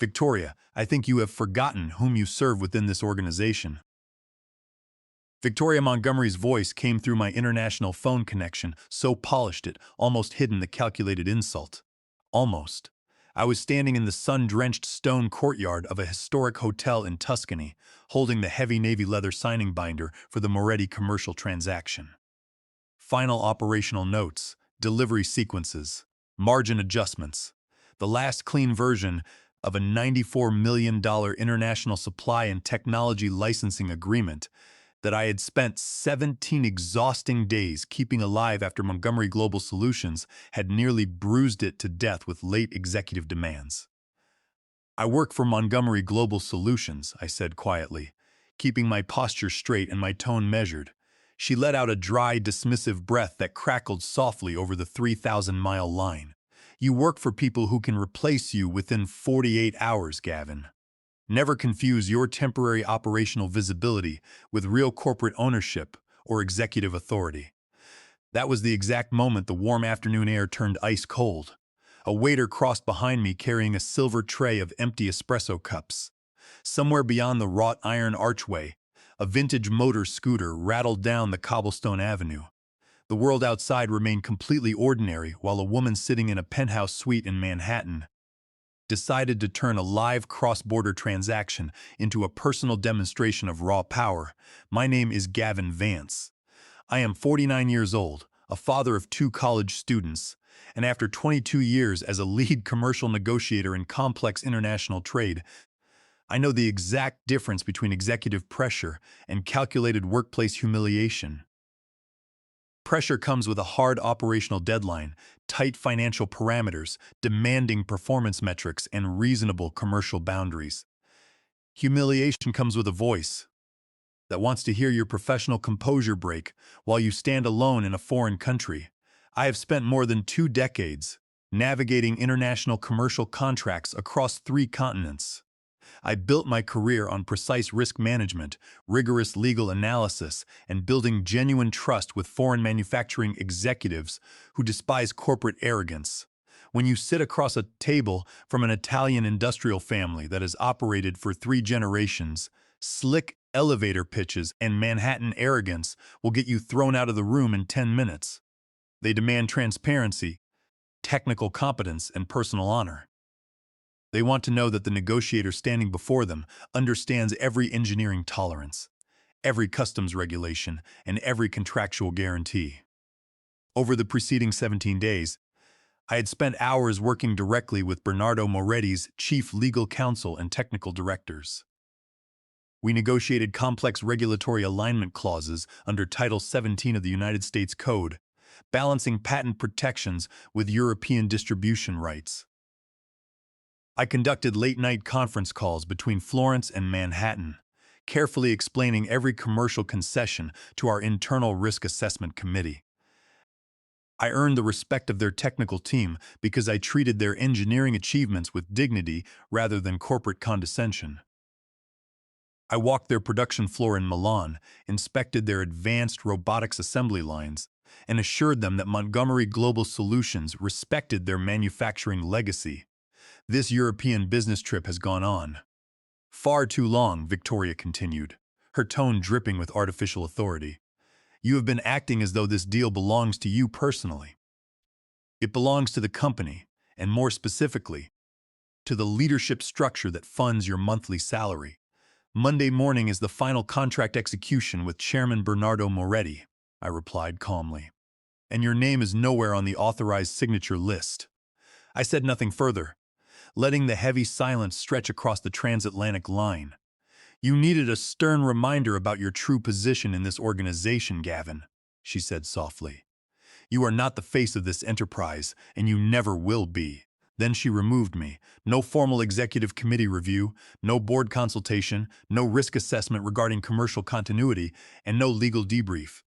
Victoria, I think you have forgotten whom you serve within this organization. Victoria Montgomery's voice came through my international phone connection, so polished it almost hidden the calculated insult. Almost. I was standing in the sun-drenched stone courtyard of a historic hotel in Tuscany, holding the heavy navy leather signing binder for the Moretti commercial transaction. Final operational notes, delivery sequences, margin adjustments. The last clean version of a $94 million international supply and technology licensing agreement that I had spent 17 exhausting days keeping alive after Montgomery Global Solutions had nearly bruised it to death with late executive demands. I work for Montgomery Global Solutions, I said quietly, keeping my posture straight and my tone measured. She let out a dry, dismissive breath that crackled softly over the 3,000-mile line. You work for people who can replace you within 48 hours, Gavin. Never confuse your temporary operational visibility with real corporate ownership or executive authority. That was the exact moment the warm afternoon air turned ice cold. A waiter crossed behind me carrying a silver tray of empty espresso cups. Somewhere beyond the wrought iron archway, a vintage motor scooter rattled down the cobblestone avenue. The world outside remained completely ordinary while a woman sitting in a penthouse suite in Manhattan decided to turn a live cross-border transaction into a personal demonstration of raw power. My name is Gavin Vance. I am 49 years old, a father of 2 college students, and after 22 years as a lead commercial negotiator in complex international trade, I know the exact difference between executive pressure and calculated workplace humiliation. Pressure comes with a hard operational deadline, tight financial parameters, demanding performance metrics, and reasonable commercial boundaries. Humiliation comes with a voice that wants to hear your professional composure break while you stand alone in a foreign country. I have spent more than 2 decades navigating international commercial contracts across 3 continents. I built my career on precise risk management, rigorous legal analysis, and building genuine trust with foreign manufacturing executives who despise corporate arrogance. When you sit across a table from an Italian industrial family that has operated for 3 generations, slick elevator pitches and Manhattan arrogance will get you thrown out of the room in 10 minutes. They demand transparency, technical competence, and personal honor. They want to know that the negotiator standing before them understands every engineering tolerance, every customs regulation, and every contractual guarantee. Over the preceding 17 days, I had spent hours working directly with Bernardo Moretti's chief legal counsel and technical directors. We negotiated complex regulatory alignment clauses under Title 17 of the United States Code, balancing patent protections with European distribution rights. I conducted late-night conference calls between Florence and Manhattan, carefully explaining every commercial concession to our internal risk assessment committee. I earned the respect of their technical team because I treated their engineering achievements with dignity rather than corporate condescension. I walked their production floor in Milan, inspected their advanced robotics assembly lines, and assured them that Montgomery Global Solutions respected their manufacturing legacy. This European business trip has gone on far too long, Victoria continued, her tone dripping with artificial authority. You have been acting as though this deal belongs to you personally. It belongs to the company, and more specifically, to the leadership structure that funds your monthly salary. Monday morning is the final contract execution with Chairman Bernardo Moretti, I replied calmly. And your name is nowhere on the authorized signature list. I said nothing further, letting the heavy silence stretch across the transatlantic line. You needed a stern reminder about your true position in this organization, Gavin, she said softly. You are not the face of this enterprise, and you never will be. Then she removed me. No formal executive committee review, no board consultation, no risk assessment regarding commercial continuity, and no legal debrief.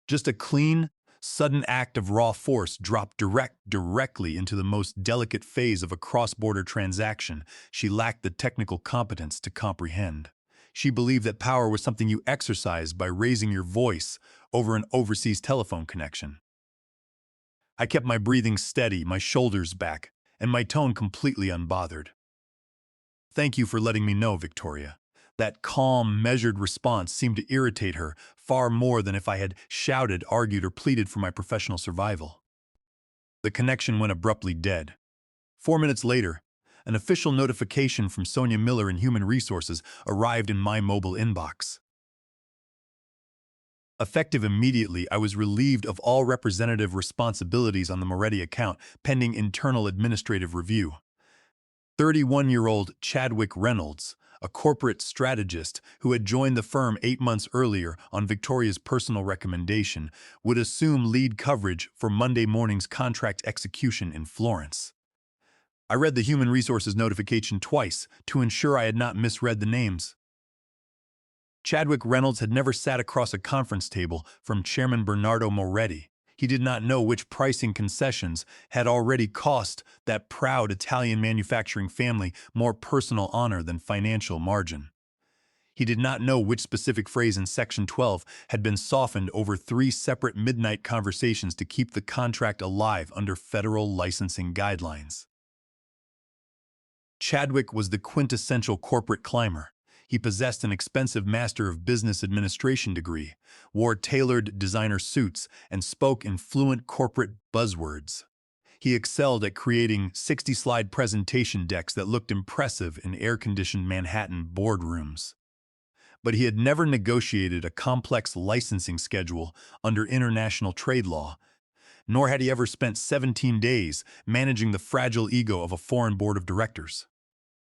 Just a clean, sudden act of raw force dropped directly into the most delicate phase of a cross-border transaction she lacked the technical competence to comprehend. She believed that power was something you exercised by raising your voice over an overseas telephone connection. I kept my breathing steady, my shoulders back, and my tone completely unbothered. Thank you for letting me know, Victoria. That calm, measured response seemed to irritate her far more than if I had shouted, argued, or pleaded for my professional survival. The connection went abruptly dead. 4 minutes later, an official notification from Sonia Miller in Human Resources arrived in my mobile inbox. Effective immediately, I was relieved of all representative responsibilities on the Moretti account pending internal administrative review. 31-year-old Chadwick Reynolds, a corporate strategist who had joined the firm 8 months earlier on Victoria's personal recommendation, would assume lead coverage for Monday morning's contract execution in Florence. I read the Human Resources notification twice to ensure I had not misread the names. Chadwick Reynolds had never sat across a conference table from Chairman Bernardo Moretti. He did not know which pricing concessions had already cost that proud Italian manufacturing family more personal honor than financial margin. He did not know which specific phrase in Section 12 had been softened over 3 separate midnight conversations to keep the contract alive under federal licensing guidelines. Chadwick was the quintessential corporate climber. He possessed an expensive Master of Business Administration degree, wore tailored designer suits, and spoke in fluent corporate buzzwords. He excelled at creating 60-slide presentation decks that looked impressive in air-conditioned Manhattan boardrooms. But he had never negotiated a complex licensing schedule under international trade law, nor had he ever spent 17 days managing the fragile ego of a foreign board of directors.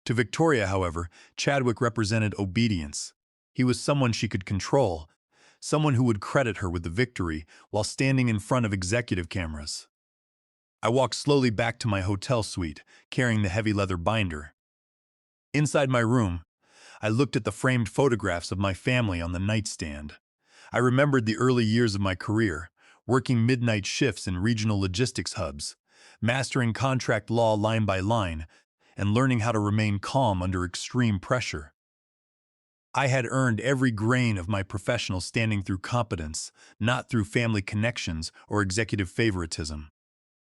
To Victoria, however, Chadwick represented obedience. He was someone she could control, someone who would credit her with the victory while standing in front of executive cameras. I walked slowly back to my hotel suite, carrying the heavy leather binder. Inside my room, I looked at the framed photographs of my family on the nightstand. I remembered the early years of my career, working midnight shifts in regional logistics hubs, mastering contract law line by line, and learning how to remain calm under extreme pressure. I had earned every grain of my professional standing through competence, not through family connections or executive favoritism.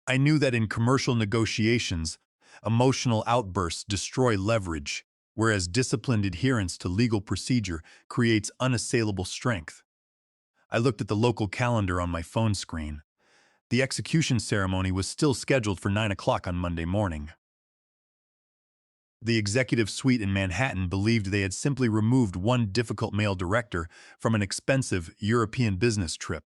I knew that in commercial negotiations, emotional outbursts destroy leverage, whereas disciplined adherence to legal procedure creates unassailable strength. I looked at the local calendar on my phone screen. The execution ceremony was still scheduled for 9 o'clock on Monday morning. The executive suite in Manhattan believed they had simply removed one difficult male director from an expensive European business trip.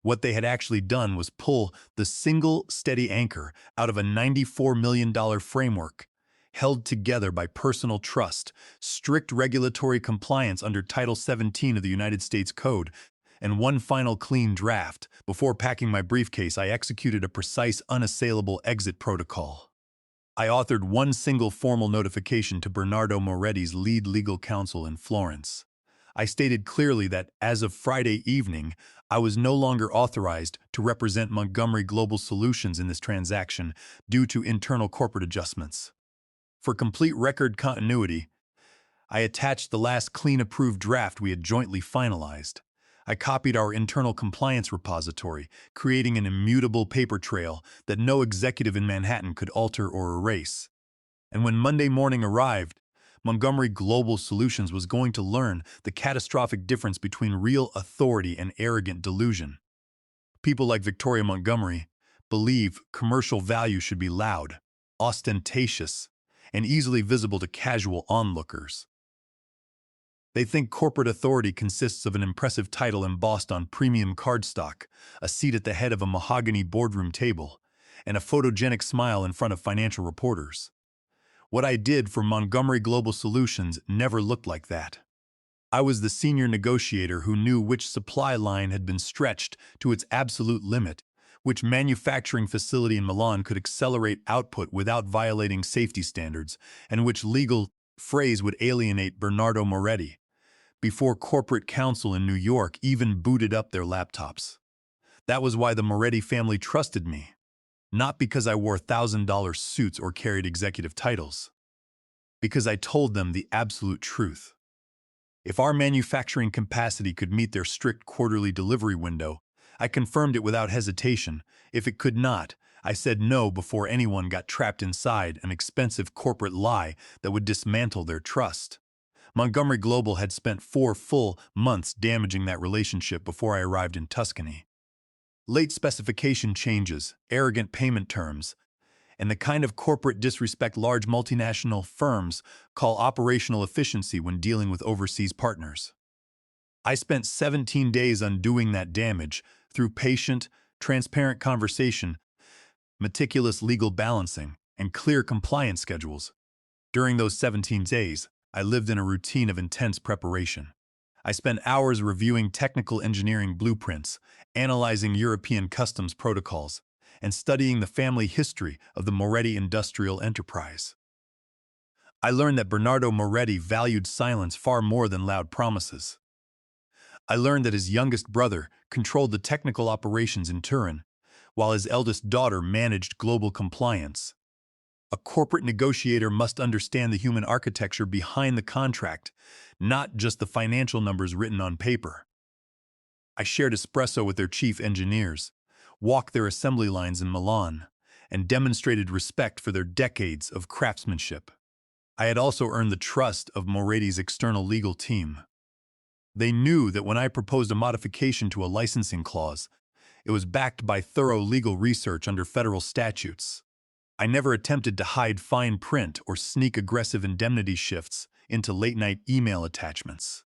What they had actually done was pull the single steady anchor out of a $94 million framework, held together by personal trust, strict regulatory compliance under Title 17 of the United States Code, and one final clean draft. Before packing my briefcase, I executed a precise, unassailable exit protocol. I authored one single formal notification to Bernardo Moretti's lead legal counsel in Florence. I stated clearly that, as of Friday evening, I was no longer authorized to represent Montgomery Global Solutions in this transaction due to internal corporate adjustments. For complete record continuity, I attached the last clean-approved draft we had jointly finalized. I copied our internal compliance repository, creating an immutable paper trail that no executive in Manhattan could alter or erase. And when Monday morning arrived, Montgomery Global Solutions was going to learn the catastrophic difference between real authority and arrogant delusion. People like Victoria Montgomery believe commercial value should be loud, ostentatious, and easily visible to casual onlookers. They think corporate authority consists of an impressive title embossed on premium cardstock, a seat at the head of a mahogany boardroom table, and a photogenic smile in front of financial reporters. What I did for Montgomery Global Solutions never looked like that. I was the senior negotiator who knew which supply line had been stretched to its absolute limit, which manufacturing facility in Milan could accelerate output without violating safety standards, and which legal phrase would alienate Bernardo Moretti before corporate counsel in New York even booted up their laptops. That was why the Moretti family trusted me, not because I wore $1,000 suits or carried executive titles, because I told them the absolute truth. If our manufacturing capacity could meet their strict quarterly delivery window, I confirmed it without hesitation. If it could not, I said no before anyone got trapped inside an expensive corporate lie that would dismantle their trust. Montgomery Global had spent 4 full months damaging that relationship before I arrived in Tuscany. Late specification changes, arrogant payment terms, and the kind of corporate disrespect large multinational firms call operational efficiency when dealing with overseas partners. I spent 17 days undoing that damage through patient, transparent conversation, meticulous legal balancing, and clear compliance schedules. During those 17 days, I lived in a routine of intense preparation. I spent hours reviewing technical engineering blueprints, analyzing European customs protocols, and studying the family history of the Moretti industrial enterprise. I learned that Bernardo Moretti valued silence far more than loud promises. I learned that his youngest brother controlled the technical operations in Turin, while his eldest daughter managed global compliance. A corporate negotiator must understand the human architecture behind the contract, not just the financial numbers written on paper. I shared espresso with their chief engineers, walked their assembly lines in Milan, and demonstrated respect for their decades of craftsmanship. I had also earned the trust of Moretti's external legal team. They knew that when I proposed a modification to a licensing clause, it was backed by thorough legal research under federal statutes. I never attempted to hide fine print or sneak aggressive indemnity shifts into late-night email attachments.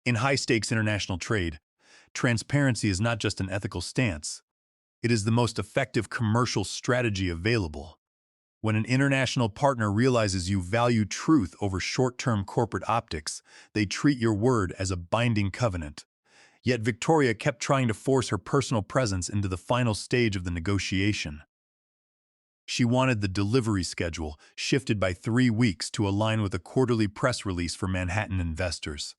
In high-stakes international trade, transparency is not just an ethical stance. It is the most effective commercial strategy available. When an international partner realizes you value truth over short-term corporate optics, they treat your word as a binding covenant. Yet Victoria kept trying to force her personal presence into the final stage of the negotiation. She wanted the delivery schedule shifted by 3 weeks to align with a quarterly press release for Manhattan investors.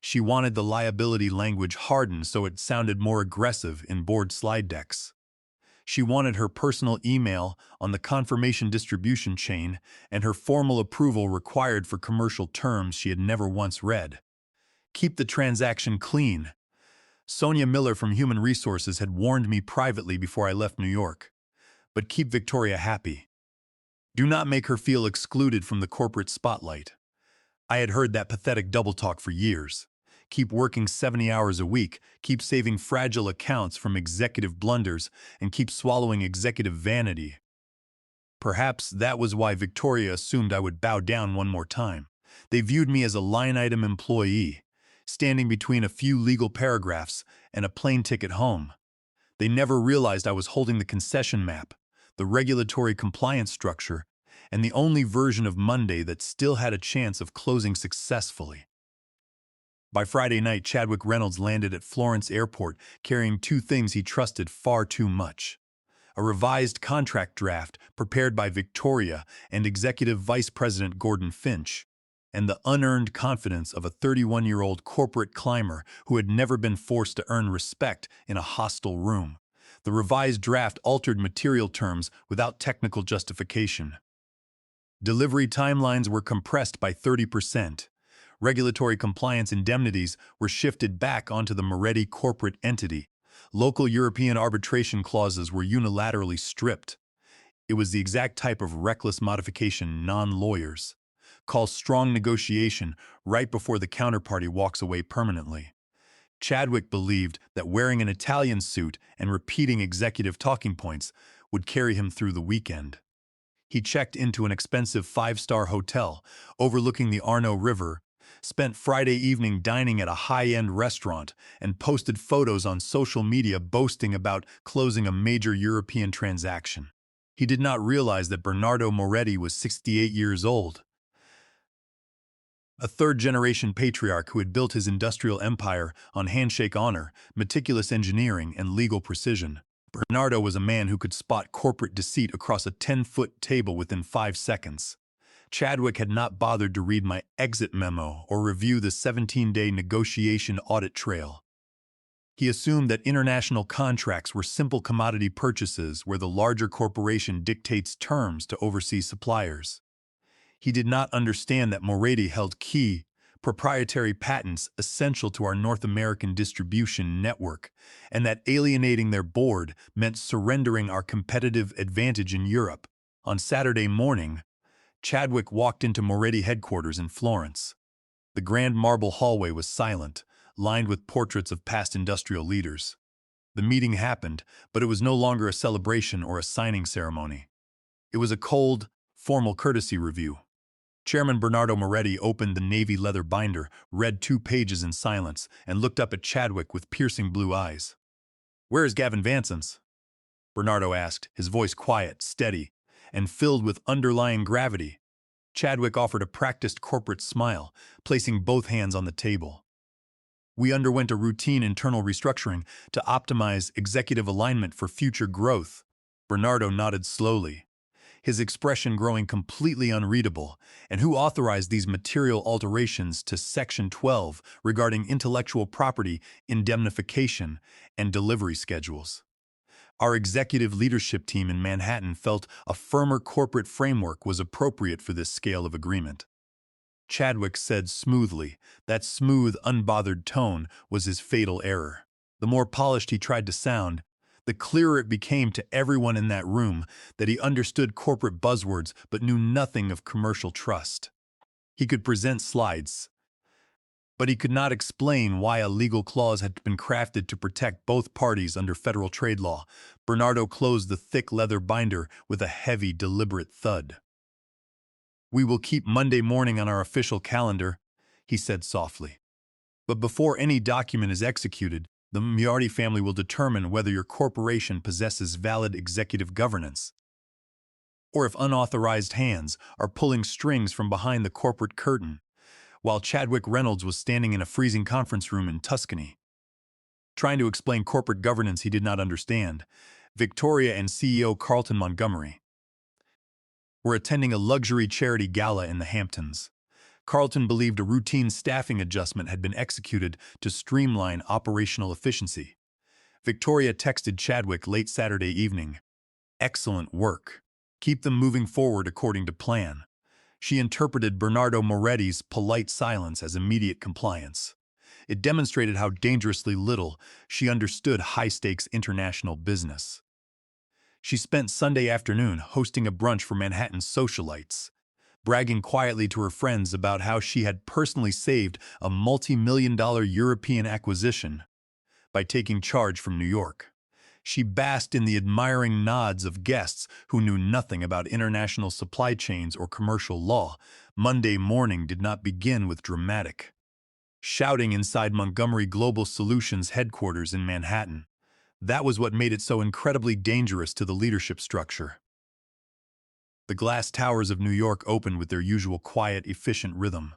She wanted the liability language hardened so it sounded more aggressive in board slide decks. She wanted her personal email on the confirmation distribution chain and her formal approval required for commercial terms she had never once read. Keep the transaction clean. Sonia Miller from Human Resources had warned me privately before I left New York. But keep Victoria happy. Do not make her feel excluded from the corporate spotlight. I had heard that pathetic double talk for years. Keep working 70 hours a week, keep saving fragile accounts from executive blunders, and keep swallowing executive vanity. Perhaps that was why Victoria assumed I would bow down one more time. They viewed me as a line-item employee, standing between a few legal paragraphs and a plane ticket home. They never realized I was holding the concession map, the regulatory compliance structure, and the only version of Monday that still had a chance of closing successfully. By Friday night, Chadwick Reynolds landed at Florence Airport carrying 2 things he trusted far too much: a revised contract draft prepared by Victoria and Executive Vice President Gordon Finch, and the unearned confidence of a 31-year-old corporate climber who had never been forced to earn respect in a hostile room. The revised draft altered material terms without technical justification. Delivery timelines were compressed by 30%. Regulatory compliance indemnities were shifted back onto the Moretti corporate entity. Local European arbitration clauses were unilaterally stripped. It was the exact type of reckless modification non-lawyers call strong negotiation right before the counterparty walks away permanently. Chadwick believed that wearing an Italian suit and repeating executive talking points would carry him through the weekend. He checked into an expensive 5-star hotel overlooking the Arno River, spent Friday evening dining at a high-end restaurant, and posted photos on social media boasting about closing a major European transaction. He did not realize that Bernardo Moretti was 68 years old, a third-generation patriarch who had built his industrial empire on handshake honor, meticulous engineering, and legal precision. Bernardo was a man who could spot corporate deceit across a 10-foot table within 5 seconds. Chadwick had not bothered to read my exit memo or review the 17-day negotiation audit trail. He assumed that international contracts were simple commodity purchases where the larger corporation dictates terms to overseas suppliers. He did not understand that Moretti held key proprietary patents essential to our North American distribution network, and that alienating their board meant surrendering our competitive advantage in Europe. On Saturday morning, Chadwick walked into Moretti headquarters in Florence. The grand marble hallway was silent, lined with portraits of past industrial leaders. The meeting happened, but it was no longer a celebration or a signing ceremony. It was a cold, formal courtesy review. Chairman Bernardo Moretti opened the navy leather binder, read 2 pages in silence, and looked up at Chadwick with piercing blue eyes. "Where is Gavin Vansons?" Bernardo asked, his voice quiet, steady, and filled with underlying gravity. Chadwick offered a practiced corporate smile, placing both hands on the table. "We underwent a routine internal restructuring to optimize executive alignment for future growth." Bernardo nodded slowly, his expression growing completely unreadable. "And who authorized these material alterations to Section 12 regarding intellectual property, indemnification, and delivery schedules?" Our executive leadership team in Manhattan felt a firmer corporate framework was appropriate for this scale of agreement. Chadwick said smoothly. That smooth, unbothered tone was his fatal error. The more polished he tried to sound, the clearer it became to everyone in that room that he understood corporate buzzwords but knew nothing of commercial trust. He could present slides, but he could not explain why a legal clause had been crafted to protect both parties under federal trade law. Bernardo closed the thick leather binder with a heavy, deliberate thud. "We will keep Monday morning on our official calendar," he said softly. "But before any document is executed, the Moriarty family will determine whether your corporation possesses valid executive governance, or if unauthorized hands are pulling strings from behind the corporate curtain." While Chadwick Reynolds was standing in a freezing conference room in Tuscany, trying to explain corporate governance he did not understand, Victoria and CEO Carlton Montgomery were attending a luxury charity gala in the Hamptons. Carlton believed a routine staffing adjustment had been executed to streamline operational efficiency. Victoria texted Chadwick late Saturday evening, "Excellent work. Keep them moving forward according to plan." She interpreted Bernardo Moretti's polite silence as immediate compliance. It demonstrated how dangerously little she understood high-stakes international business. She spent Sunday afternoon hosting a brunch for Manhattan socialites, bragging quietly to her friends about how she had personally saved a multi-million-dollar European acquisition by taking charge from New York. She basked in the admiring nods of guests who knew nothing about international supply chains or commercial law. Monday morning did not begin with dramatic shouting inside Montgomery Global Solutions headquarters in Manhattan. That was what made it so incredibly dangerous to the leadership structure. The glass towers of New York opened with their usual quiet, efficient rhythm.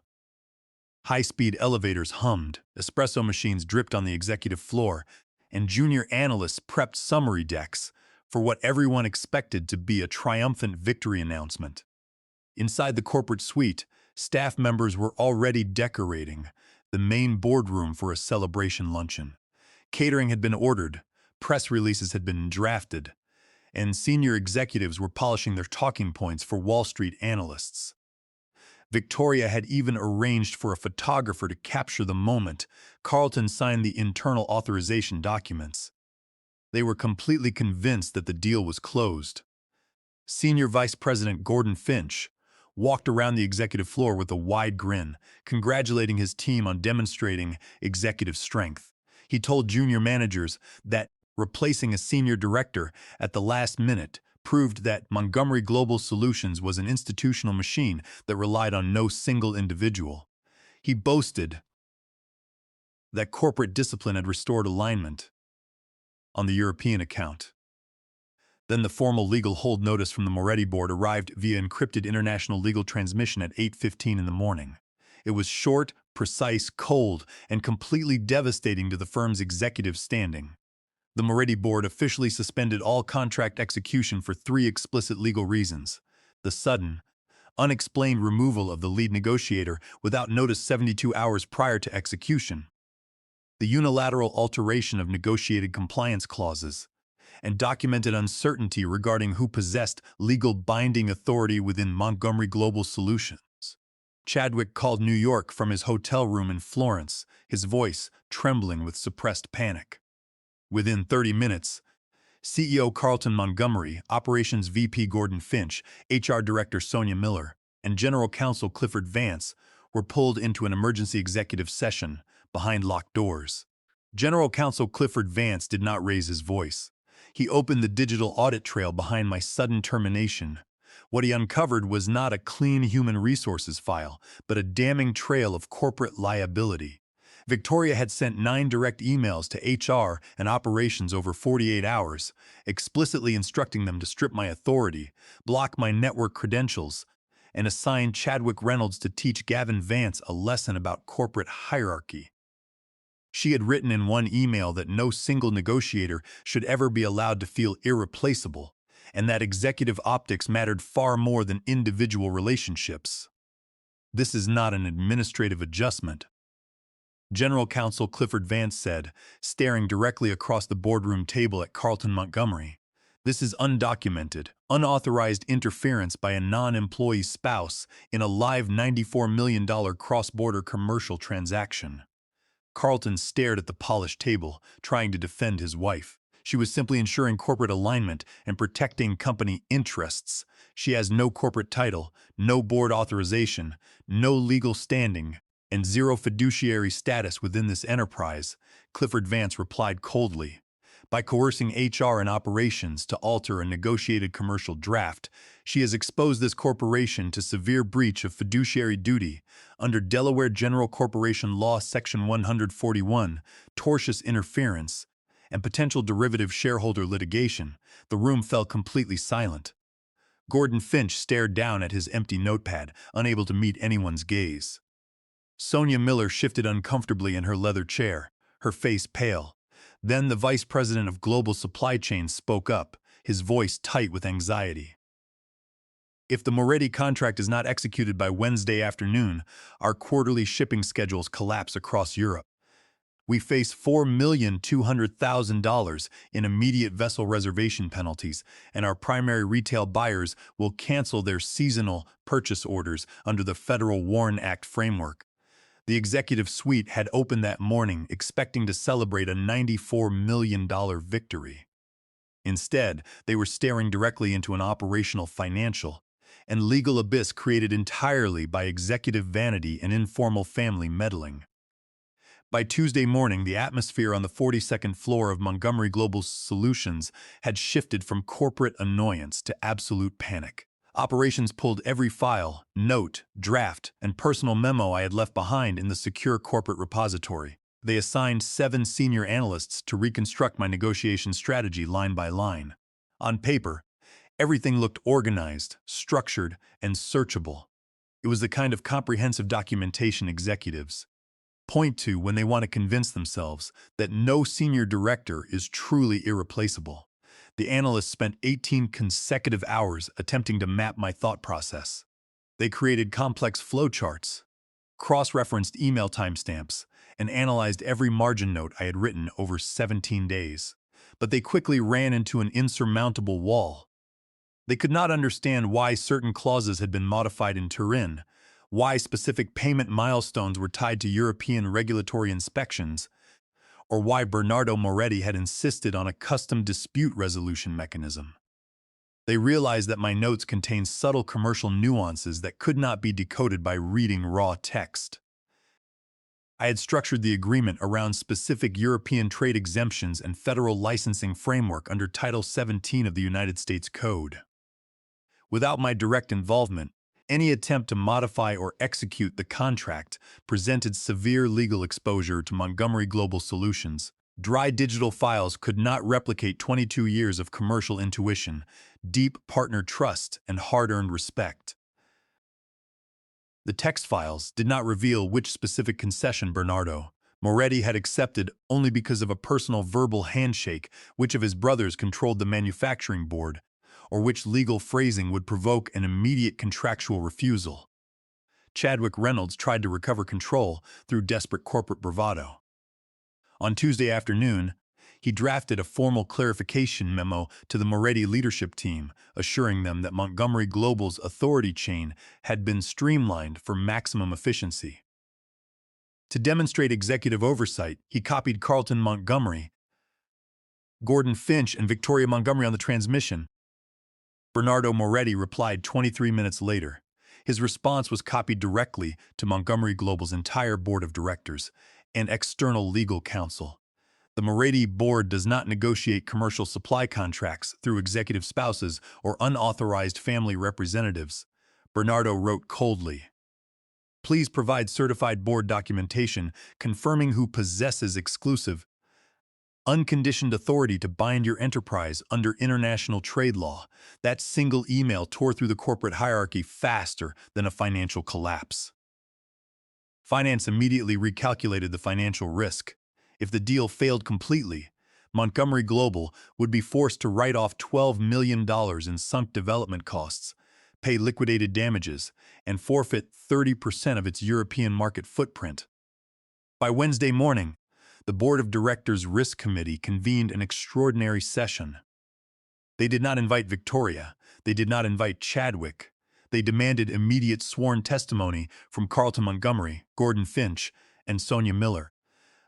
High-speed elevators hummed, espresso machines dripped on the executive floor, and junior analysts prepped summary decks for what everyone expected to be a triumphant victory announcement. Inside the corporate suite, staff members were already decorating the main boardroom for a celebration luncheon. Catering had been ordered, press releases had been drafted, and senior executives were polishing their talking points for Wall Street analysts. Victoria had even arranged for a photographer to capture the moment Carlton signed the internal authorization documents. They were completely convinced that the deal was closed. Senior Vice President Gordon Finch walked around the executive floor with a wide grin, congratulating his team on demonstrating executive strength. He told junior managers that replacing a senior director at the last minute proved that Montgomery Global Solutions was an institutional machine that relied on no single individual. He boasted that corporate discipline had restored alignment on the European account. Then the formal legal hold notice from the Moretti board arrived via encrypted international legal transmission at 8:15 in the morning. It was short, precise, cold, and completely devastating to the firm's executive standing. The Moretti board officially suspended all contract execution for 3 explicit legal reasons: the sudden, unexplained removal of the lead negotiator without notice 72 hours prior to execution, the unilateral alteration of negotiated compliance clauses, and documented uncertainty regarding who possessed legal binding authority within Montgomery Global Solutions. Chadwick called New York from his hotel room in Florence, his voice trembling with suppressed panic. Within 30 minutes, CEO Carlton Montgomery, Operations VP Gordon Finch, HR Director Sonia Miller, and General Counsel Clifford Vance were pulled into an emergency executive session behind locked doors. General Counsel Clifford Vance did not raise his voice. He opened the digital audit trail behind my sudden termination. What he uncovered was not a clean human resources file, but a damning trail of corporate liability. Victoria had sent 9 direct emails to HR and operations over 48 hours, explicitly instructing them to strip my authority, block my network credentials, and assign Chadwick Reynolds to teach Gavin Vance a lesson about corporate hierarchy. She had written in one email that no single negotiator should ever be allowed to feel irreplaceable, and that executive optics mattered far more than individual relationships. This is not an administrative adjustment, General Counsel Clifford Vance said, staring directly across the boardroom table at Carlton Montgomery. This is undocumented, unauthorized interference by a non-employee spouse in a live $94 million cross-border commercial transaction. Carlton stared at the polished table, trying to defend his wife. She was simply ensuring corporate alignment and protecting company interests. She has no corporate title, no board authorization, no legal standing, and zero fiduciary status within this enterprise, Clifford Vance replied coldly. By coercing HR and operations to alter a negotiated commercial draft, she has exposed this corporation to severe breach of fiduciary duty under Delaware General Corporation Law Section 141, tortious interference, and potential derivative shareholder litigation. The room fell completely silent. Gordon Finch stared down at his empty notepad, unable to meet anyone's gaze. Sonia Miller shifted uncomfortably in her leather chair, her face pale. Then the vice president of global supply chain spoke up, his voice tight with anxiety. If the Moretti contract is not executed by Wednesday afternoon, our quarterly shipping schedules collapse across Europe. We face $4,200,000 in immediate vessel reservation penalties, and our primary retail buyers will cancel their seasonal purchase orders under the Federal WARN Act framework. The executive suite had opened that morning expecting to celebrate a $94 million victory. Instead, they were staring directly into an operational, financial, and legal abyss created entirely by executive vanity and informal family meddling. By Tuesday morning, the atmosphere on the 42nd floor of Montgomery Global Solutions had shifted from corporate annoyance to absolute panic. Operations pulled every file, note, draft, and personal memo I had left behind in the secure corporate repository. They assigned 7 senior analysts to reconstruct my negotiation strategy line by line. On paper, everything looked organized, structured, and searchable. It was the kind of comprehensive documentation executives point to when they want to convince themselves that no senior director is truly irreplaceable. The analysts spent 18 consecutive hours attempting to map my thought process. They created complex flowcharts, cross-referenced email timestamps, and analyzed every margin note I had written over 17 days. But they quickly ran into an insurmountable wall. They could not understand why certain clauses had been modified in Turin, why specific payment milestones were tied to European regulatory inspections, or why Bernardo Moretti had insisted on a custom dispute resolution mechanism. They realized that my notes contained subtle commercial nuances that could not be decoded by reading raw text. I had structured the agreement around specific European trade exemptions and federal licensing framework under Title 17 of the United States Code. Without my direct involvement, any attempt to modify or execute the contract presented severe legal exposure to Montgomery Global Solutions. Dry digital files could not replicate 22 years of commercial intuition, deep partner trust, and hard-earned respect. The text files did not reveal which specific concession Bernardo Moretti had accepted only because of a personal verbal handshake, which of his brothers controlled the manufacturing board, or which legal phrasing would provoke an immediate contractual refusal. Chadwick Reynolds tried to recover control through desperate corporate bravado. On Tuesday afternoon, He drafted a formal clarification memo to the Moretti leadership team, assuring them that Montgomery Global's authority chain had been streamlined for maximum efficiency. To demonstrate executive oversight, he copied Carlton Montgomery, Gordon Finch, and Victoria Montgomery on the transmission. Bernardo Moretti replied 23 minutes later. His response was copied directly to Montgomery Global's entire board of directors and external legal counsel. The Moretti board does not negotiate commercial supply contracts through executive spouses or unauthorized family representatives, Bernardo wrote coldly. Please provide certified board documentation confirming who possesses exclusive, unconditioned authority to bind your enterprise under international trade law. That single email tore through the corporate hierarchy faster than a financial collapse. Finance immediately recalculated the financial risk. If the deal failed completely, Montgomery Global would be forced to write off $12 million in sunk development costs, pay liquidated damages, and forfeit 30% of its European market footprint. By Wednesday morning, the Board of Directors Risk Committee convened an extraordinary session. They did not invite Victoria. They did not invite Chadwick. They demanded immediate sworn testimony from Carlton Montgomery, Gordon Finch, and Sonia Miller.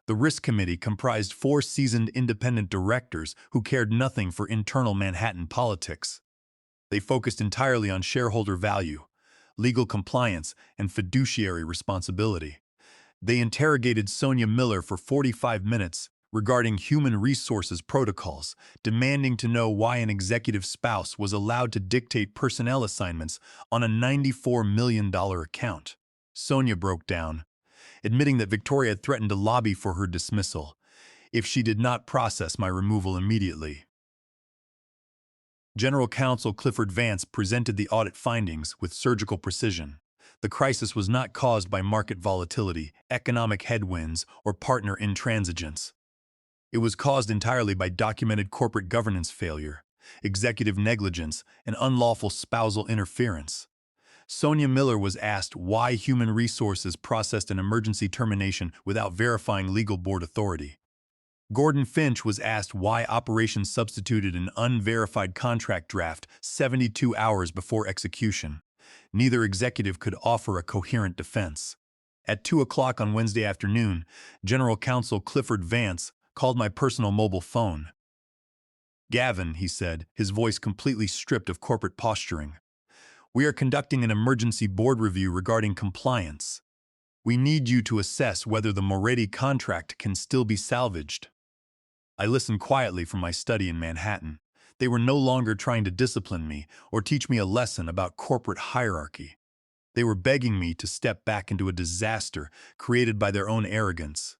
The Risk Committee comprised 4 seasoned independent directors who cared nothing for internal Manhattan politics. They focused entirely on shareholder value, legal compliance, and fiduciary responsibility. They interrogated Sonia Miller for 45 minutes regarding human resources protocols, demanding to know why an executive spouse was allowed to dictate personnel assignments on a $94 million account. Sonia broke down, admitting that Victoria had threatened to lobby for her dismissal if she did not process my removal immediately. General Counsel Clifford Vance presented the audit findings with surgical precision. The crisis was not caused by market volatility, economic headwinds, or partner intransigence. It was caused entirely by documented corporate governance failure, executive negligence, and unlawful spousal interference. Sonia Miller was asked why Human Resources processed an emergency termination without verifying legal board authority. Gordon Finch was asked why operations substituted an unverified contract draft 72 hours before execution. Neither executive could offer a coherent defense. At 2 o'clock on Wednesday afternoon, General Counsel Clifford Vance called my personal mobile phone. "Gavin," he said, his voice completely stripped of corporate posturing, "we are conducting an emergency board review regarding compliance. We need you to assess whether the Moretti contract can still be salvaged." I listened quietly from my study in Manhattan. They were no longer trying to discipline me or teach me a lesson about corporate hierarchy. They were begging me to step back into a disaster created by their own arrogance.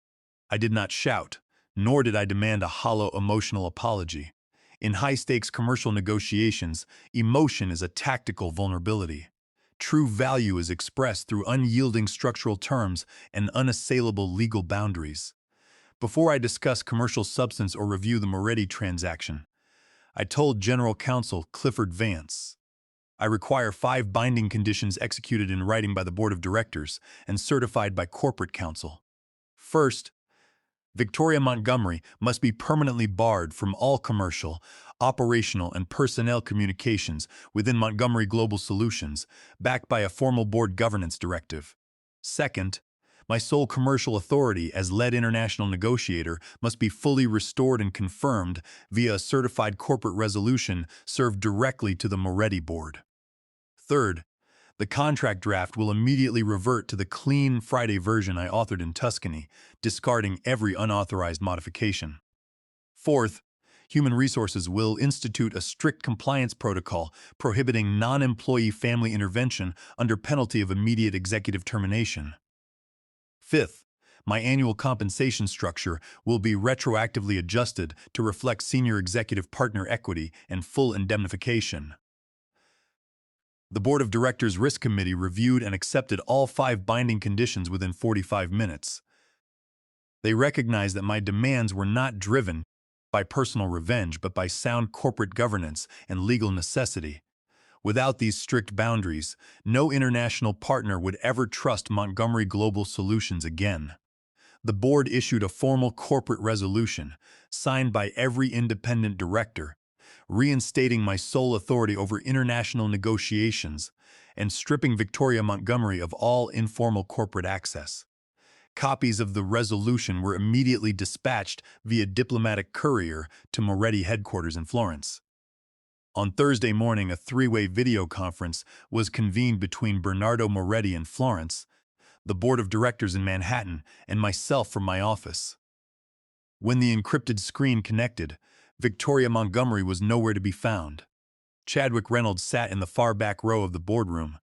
I did not shout, nor did I demand a hollow emotional apology. In high-stakes commercial negotiations, emotion is a tactical vulnerability. True value is expressed through unyielding structural terms and unassailable legal boundaries. Before I discuss commercial substance or review the Moretti transaction, I told General Counsel Clifford Vance, I require 5 binding conditions executed in writing by the Board of Directors and certified by Corporate Counsel. First, Victoria Montgomery must be permanently barred from all commercial, operational, and personnel communications within Montgomery Global Solutions, backed by a formal board governance directive. Second, my sole commercial authority as lead international negotiator must be fully restored and confirmed via a certified corporate resolution served directly to the Moretti board. Third, the contract draft will immediately revert to the clean Friday version I authored in Tuscany, discarding every unauthorized modification. Fourth, Human Resources will institute a strict compliance protocol prohibiting non-employee family intervention under penalty of immediate executive termination. Fifth, my annual compensation structure will be retroactively adjusted to reflect senior executive partner equity and full indemnification. The Board of Directors Risk Committee reviewed and accepted all 5 binding conditions within 45 minutes. They recognized that my demands were not driven by personal revenge but by sound corporate governance and legal necessity. Without these strict boundaries, no international partner would ever trust Montgomery Global Solutions again. The board issued a formal corporate resolution, signed by every independent director, reinstating my sole authority over international negotiations and stripping Victoria Montgomery of all informal corporate access. Copies of the resolution were immediately dispatched via diplomatic courier to Moretti headquarters in Florence. On Thursday morning, a three-way video conference was convened between Bernardo Moretti in Florence, the board of directors in Manhattan, and myself from my office. When the encrypted screen connected, Victoria Montgomery was nowhere to be found. Chadwick Reynolds sat in the far back row of the boardroom.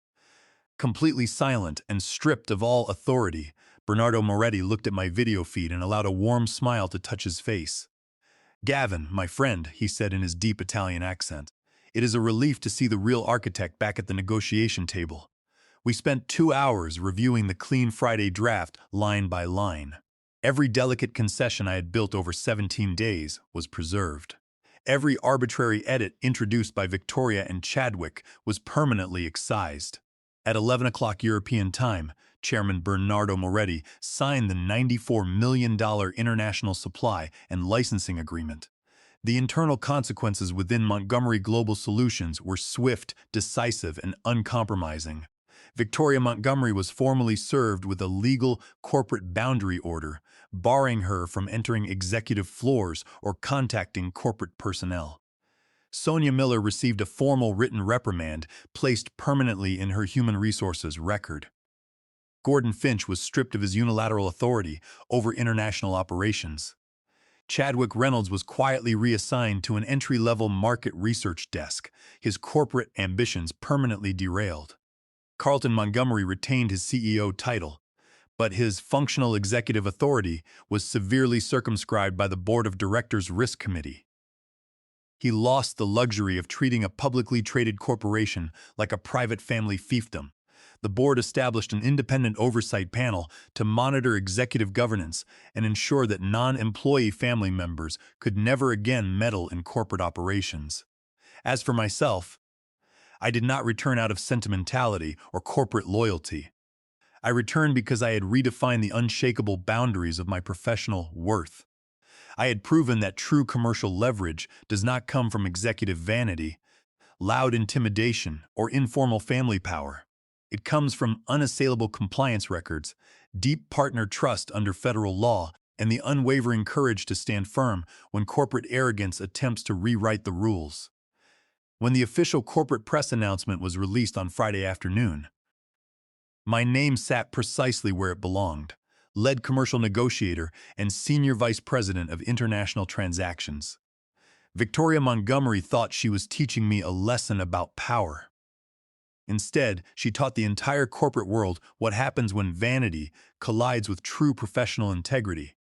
Completely silent and stripped of all authority, Bernardo Moretti looked at my video feed and allowed a warm smile to touch his face. "Gavin, my friend," he said in his deep Italian accent, "it is a relief to see the real architect back at the negotiation table. We spent 2 hours reviewing the clean Friday draft line by line. Every delicate concession I had built over 17 days was preserved. Every arbitrary edit introduced by Victoria and Chadwick was permanently excised. At 11 o'clock European time, Chairman Bernardo Moretti signed the $94 million international supply and licensing agreement. The internal consequences within Montgomery Global Solutions were swift, decisive, and uncompromising. Victoria Montgomery was formally served with a legal corporate boundary order, barring her from entering executive floors or contacting corporate personnel. Sonia Miller received a formal written reprimand placed permanently in her human resources record. Gordon Finch was stripped of his unilateral authority over international operations. Chadwick Reynolds was quietly reassigned to an entry-level market research desk, his corporate ambitions permanently derailed. Carlton Montgomery retained his CEO title, but his functional executive authority was severely circumscribed by the Board of Directors Risk Committee. He lost the luxury of treating a publicly traded corporation like a private family fiefdom. The board established an independent oversight panel to monitor executive governance and ensure that non-employee family members could never again meddle in corporate operations. As for myself, I did not return out of sentimentality or corporate loyalty. I returned because I had redefined the unshakable boundaries of my professional worth. I had proven that true commercial leverage does not come from executive vanity, loud intimidation, or informal family power. It comes from unassailable compliance records, deep partner trust under federal law, and the unwavering courage to stand firm when corporate arrogance attempts to rewrite the rules. When the official corporate press announcement was released on Friday afternoon, my name sat precisely where it belonged: lead commercial negotiator and senior vice president of international transactions. Victoria Montgomery thought she was teaching me a lesson about power. Instead, she taught the entire corporate world what happens when vanity collides with true professional integrity.